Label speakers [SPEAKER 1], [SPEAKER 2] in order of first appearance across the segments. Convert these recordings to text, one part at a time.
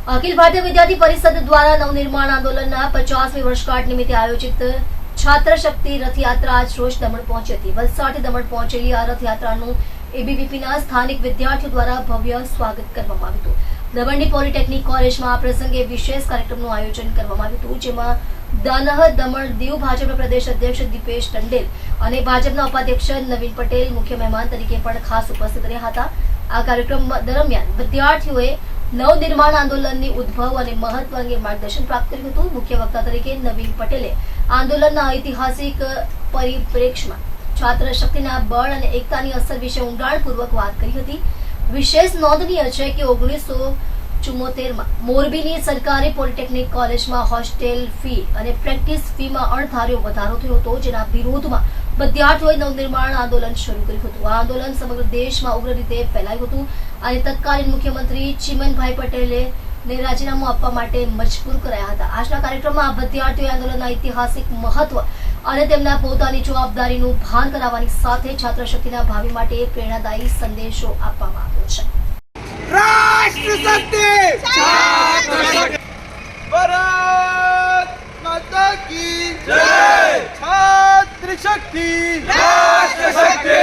[SPEAKER 1] અખિલ ભારતીય વિદ્યાર્થી પરિષદ દ્વારા નવનિર્માણ આંદોલનના 50મી વર્ષગાંઠ નિમિત્તે આયોજિત છાત્ર શક્તિ રથયાત્રા આજ રોજ દમણ પહોંચી હતી। વલસાડથી દમણ પહોંચેલી આ રથયાત્રાનું એબીવીપીના સ્થાનિક વિદ્યાર્થીઓ દ્વારા ભવ્ય સ્વાગત કરવામાં આવ્યું હતું। દમણની પોલિટેકનિક કોલેજમાં આ પ્રસંગે વિશેષ કાર્યક્રમનું આયોજન કરવામાં આવ્યું હતું, જેમાં દાનહ દમણ દીવ ભાજપના પ્રદેશ અધ્યક્ષ દીપેશ ટંડેલ અને ભાજપના ઉપાધ્યક્ષ નવીન પટેલ મુખ્ય મહેમાન તરીકે પણ ખાસ ઉપસ્થિત રહ્યા હતા। આ કાર્યક્રમ દરમિયાન વિદ્યાર્થીઓએ નવનિર્માણ આંદોલનની ઉદ્ભવ અને મહત્વ અંગે માર્ગદર્શન પ્રાપ્ત કર્યું હતું। મુખ્ય વક્તા તરીકે નવીન પટેલે આંદોલનના ઐતિહાસિક પરિપ્રેક્ષ્યમાં છાત્ર શક્તિના બળ અને એકતાની અસર વિશે ઊંડાણપૂર્વક વાત કરી હતી। વિશેષ નોંધનીય છે કે 1974માં મોરબીની સરકારી પોલિટેકનિક કોલેજમાં હોસ્ટેલ ફી અને પ્રેક્ટિસ ફીમાં અણધાર્યો વધારો થયો હતો, જેના વિરોધમાં વિદ્યાર્થીઓએ નવનિર્માણ આંદોલન શરૂ કર્યું હતું। આ આંદોલન સમગ્ર દેશમાં ઉગ્ર રીતે ફેલાયું હતું અને તત્કાલીન મુખ્યમંત્રી ચીમનભાઈ પટેલે રાજીનામું આપવા માટે મજબૂર કરાયા હતા। આજના કાર્યક્રમમાં વિદ્યાર્થીઓએ આંદોલનના ઐતિહાસિક મહત્વ અને તેમના પોતાની જવાબદારીનું ભાન કરાવવાની સાથે છાત્ર શક્તિના ભાવિ માટે પ્રેરણાદાયી સંદેશો આપવામાં આવ્યો છે।
[SPEAKER 2] राष्ट्र शक्ति भारत माता की जय। छात्र शक्ति राष्ट्र शक्ति।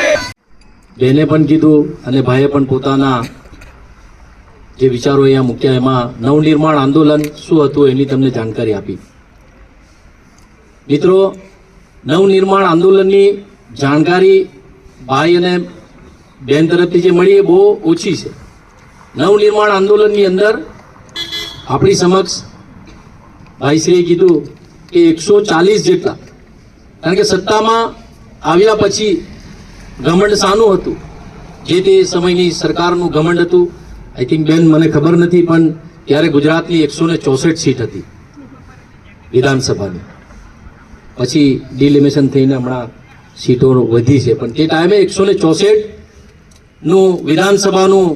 [SPEAKER 3] બેને પણ કીધું અને ભાઈએ પણ પોતાના જે વિચારો અહીંયા મૂક્યા, એમાં નવનિર્માણ આંદોલન શું હતું એની તમને જાણકારી આપી। મિત્રો, નવનિર્માણ આંદોલનની જાણકારી ભાઈ અને બેન તરફથી જે મળી એ બહુ ઓછી છે। નવનિર્માણ આંદોલનની અંદર આપણી સમક્ષ ભાઈશ્રીએ કીધું કે 140 જેટલા, કારણ કે સત્તામાં આવ્યા પછી ઘમંડ શાનું હતું, જે તે સમયની સરકારનું ઘમંડ હતું। આઈ થિંક બેન મને ખબર નથી, પણ ત્યારે ગુજરાતની 164 સીટ હતી વિધાનસભાની, પછી ડિલિમિશન થઈને હમણાં સીટો વધી છે, પણ તે ટાઈમે 164નું વિધાનસભાનું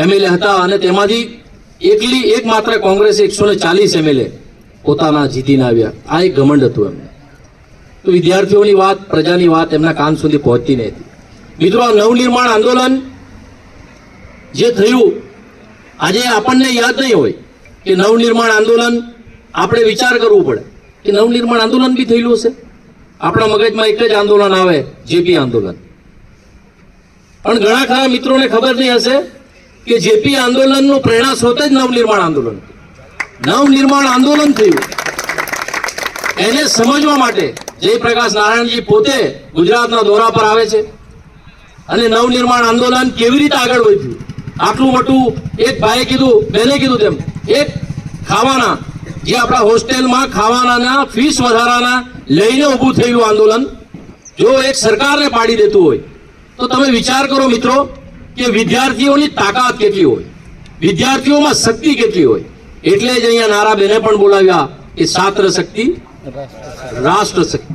[SPEAKER 3] એમએલએ હતા અને તેમાંથી એકમાત્ર કોંગ્રેસે 140 એમએલએ પોતાના જીતીને આવ્યા। આ એક ઘમંડ હતું એમને। તો વિદ્યાર્થીઓની વાત, પ્રજાની વાત એમના કાન સુધી પહોંચતી નહીં હતી। મિત્રો, આ નવનિર્માણ આંદોલન જે થયું, આજે આપણને યાદ નહીં હોય કે નવનિર્માણ આંદોલન, આપણે વિચાર કરવું પડે કે નવનિર્માણ આંદોલન બી થયેલું હશે। આપણા મગજમાં એક જ આંદોલન આવે, જેપી આંદોલન, પણ ઘણા ખરા મિત્રોને ખબર નહીં હશે કે જેપી આંદોલનનું પ્રેરણા સ્ત્રોત જ નવનિર્માણ આંદોલન। નવનિર્માણ આંદોલન થયું એને સમજવા માટે જયપ્રકાશ નારાયણજી પોતે ગુજરાતના દોરા પર આવે છે અને નવનિર્માણ આંદોલન કેવી રીતે આગળ વધ્યું, આટલું મોટું, એક ભાઈએ કીધું, બેને કીધું તેમ, એક ખાવાના, જે આપણા હોસ્ટેલમાં ખાવાના ફીસ વધારાના લઈને ઊભું થયેલું આંદોલન જો એક સરકારને પાડી દેતું હોય તો તમે વિચાર કરો મિત્રો કે વિદ્યાર્થીઓની તાકાત કેટલી હોય, વિદ્યાર્થીઓમાં શક્તિ કેટલી હોય। એટલે જ અહીંયા નારા બેને પણ બોલાવ્યા કે છાત્ર શક્તિ રાષ્ટ્ર શક્તિ।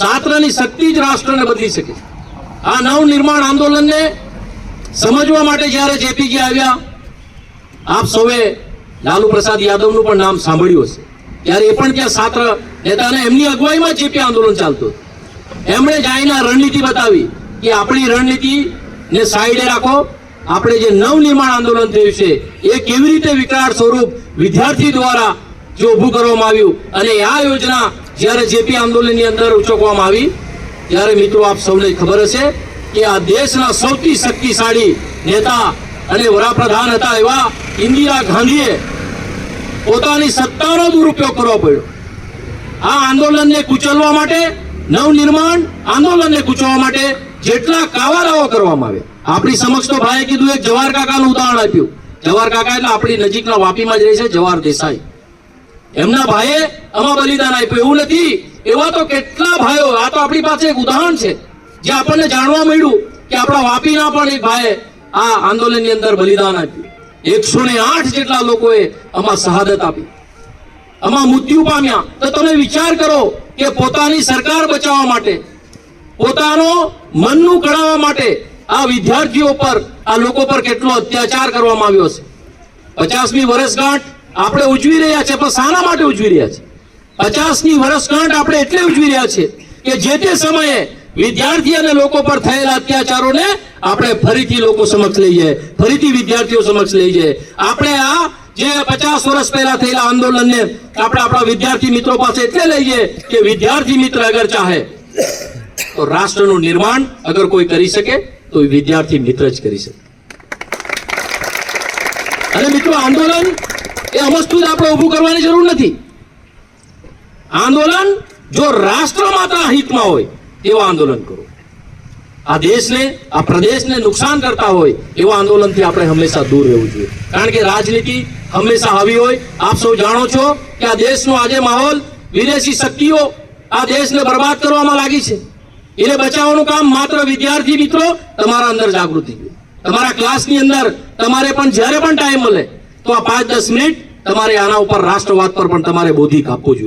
[SPEAKER 3] છાત્રની શક્તિ જ રાષ્ટ્રને બદલી શકે। આ નવનિર્માણ આંદોલનને સમજવા માટે જ્યારે જેપીજી આવ્યા, આપ સૌએ લાલુ પ્રસાદ યાદવનું પણ નામ સાંભળ્યું હશે, ત્યારે એ પણ ત્યાં છાત્ર નેતાને એમની અગવાઈમાં જેપી આંદોલન ચાલતું હતું। એમણે જ આઈના રણનીતિ બતાવી કે આપણી રણનીતિને સાઈડે રાખો, આપણે જે નવનિર્માણ આંદોલન થયું છે એ કેવી રીતે વિકરાળ સ્વરૂપ વિદ્યાર્થી દ્વારા જો ઊભું કરવામાં આવ્યું, અને આ યોજના જ્યારે જેપી આંદોલનની અંદર ઉચકવામાં આવી ત્યારે મિત્રો આપ સૌને ખબર હશે કે આ દેશના સૌથી શક્તિશાળી નેતા અને વડાપ્રધાન હતા એવા ઇન્દિરા ગાંધીએ પોતાની સત્તાનો દુરુપયોગ કરવો પડ્યો આ આંદોલનને કુચલવા માટે। નવનિર્માણ આંદોલનને કુચલવા માટે જેટલા કાવારાઓ કરવામાં આવ્યા, આપણી સમક્ષ તો ભાઈએ કીધું, એક જવાહર કાકાનું ઉદાહરણ આપ્યું। જવાહર કાકા એટલે આપણી નજીકના વાપીમાં જ રહે છે જવાહર દેસાઈ, એમના ભાઈએ આમાં બલિદાન આપ્યું। એવું નથી, એવા તો કેટલા ભાઈઓ, આ તો આપણી પાસે એક ઉદાહરણ છે જે આપણને જાણવા મળ્યું કે આપણા વાપીના પણ એક ભાઈએ આ આંદોલનની અંદર બલિદાન આપ્યું। 108 જેટલા લોકોએ આમાં શહાદત આપી, આમાં મૃત્યુ પામ્યા। તો તમે વિચાર કરો કે પોતાની સરકાર બચાવવા માટે, પોતાનો મનનું કઢાવવા માટે આ વિદ્યાર્થીઓ પર, આ લોકો પર કેટલો અત્યાચાર કરવામાં આવ્યો છે। 50મી વર્ષગાંઠ આપણે ઉજવી રહ્યા છે, પણ શાના માટે ઉજવી રહ્યા છે? 50ની વર્ષગાંઠ આપણે એટલે ઉજવી રહ્યા છે કે જે તે સમયે વિદ્યાર્થી અને લોકો પર થયેલા અત્યાચારોને આપણે ફરીથી લોકો સમક્ષ લઈ જાય, ફરીથી વિદ્યાર્થીઓ સમક્ષ લઈ જાય। આપણે આ જે 50 વર્ષ પહેલા થયેલા આંદોલનને આપણે આપણા વિદ્યાર્થી મિત્રો પાસે એટલે લઈએ કે વિદ્યાર્થી મિત્ર અગર ચાહે તો રાષ્ટ્રનું નિર્માણ અગર કોઈ કરી શકે તો એ વિદ્યાર્થી મિત્ર જ કરી શકે. અને મિત્રો આંદોલન એ અમસ્તું જ આપણે ઊભું કરવાની જરૂર નથી. આંદોલન જો રાષ્ટ્ર માત્ર હિતમાં હોય એવા આંદોલન કરો. આ દેશને આ પ્રદેશને નુકસાન કરતા હોય એવા આંદોલનથી આપણે હંમેશા દૂર રહેવું જોઈએ. કારણ કે રાજનીતિ હંમેશા આવી હોય. આપ સૌ જાણો છો કે આ દેશનો આજે માહોલ વિદેશી શક્તિઓ આ દેશને બરબાદ કરવામાં લાગી છે. એને બચાવવાનું કામ માત્ર વિદ્યાર્થી મિત્રો તમારા અંદર જાગૃતિ જોઈએ. તમારા ક્લાસની અંદર તમારે પણ જ્યારે પણ ટાઈમ મળે તો આ 5-10 મિનિટ તમારે આના ઉપર રાષ્ટ્રવાદ પર પણ તમારે બૌદ્ધિક આપવું જોઈએ.